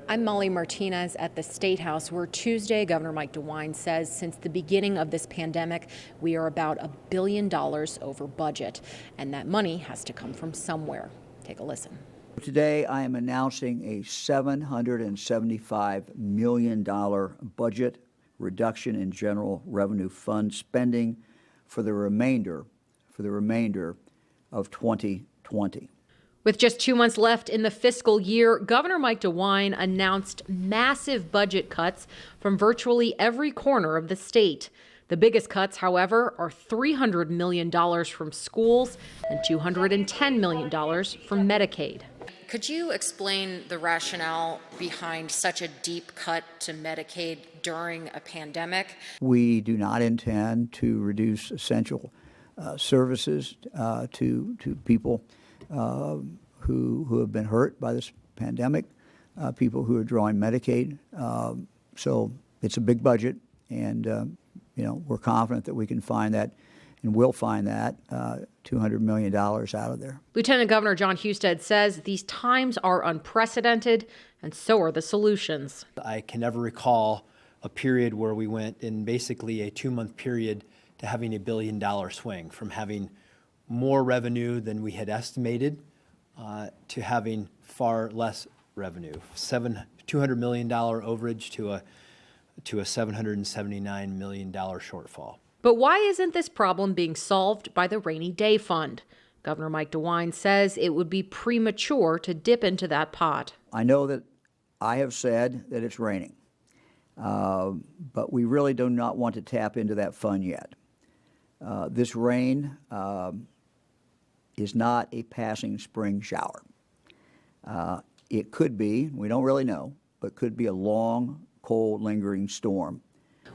I'm Molly Martinez at the State House, where Tuesday Governor Mike DeWine says since the beginning of this pandemic, we are about $1 billion over budget, and that money has to come from somewhere. Take a listen. Today, I am announcing a $775 million budget reduction in general revenue fund spending for the remainder of 2020. With just 2 months left in the fiscal year, Governor Mike DeWine announced massive budget cuts from virtually every corner of the state. The biggest cuts, however, are $300 million from schools and $210 million from Medicaid. Could you explain the rationale behind such a deep cut to Medicaid during a pandemic? We do not intend to reduce essential services to people who have been hurt by this pandemic, people who are drawing Medicaid. So it's a big budget, and we're confident that we can find that and will find that $200 million out of there. Lieutenant Governor John Husted says these times are unprecedented, and so are the solutions. I can never recall a period where we went in basically a 2-month period to having $1 billion swing, from having more revenue than we had estimated to having far less revenue. $200 million overage to a $779 million shortfall. But why isn't this problem being solved by the Rainy Day Fund? Governor Mike DeWine says it would be premature to dip into that pot. I know that I have said that it's raining, but we really do not want to tap into that fund yet. This rain is not a passing spring shower. It could be, we don't really know, but could be a long, cold, lingering storm.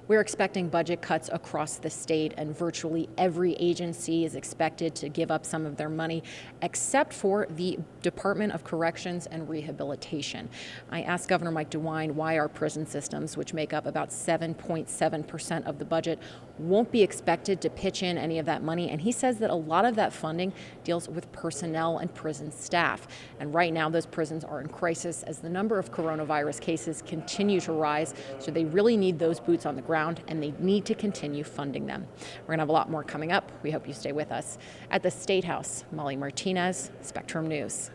We're expecting budget cuts across the state, and virtually every agency is expected to give up some of their money, except for the Department of Corrections and Rehabilitation. I asked Governor Mike DeWine why our prison systems, which make up about 7.7% of the budget, won't be expected to pitch in any of that money, and he says that a lot of that funding deals with personnel and prison staff. And right now, those prisons are in crisis as the number of coronavirus cases continue to rise, so they really need those boots on the ground, and they need to continue funding them. We're going to have a lot more coming up. We hope you stay with us. At the State House, Molly Martinez, Spectrum News.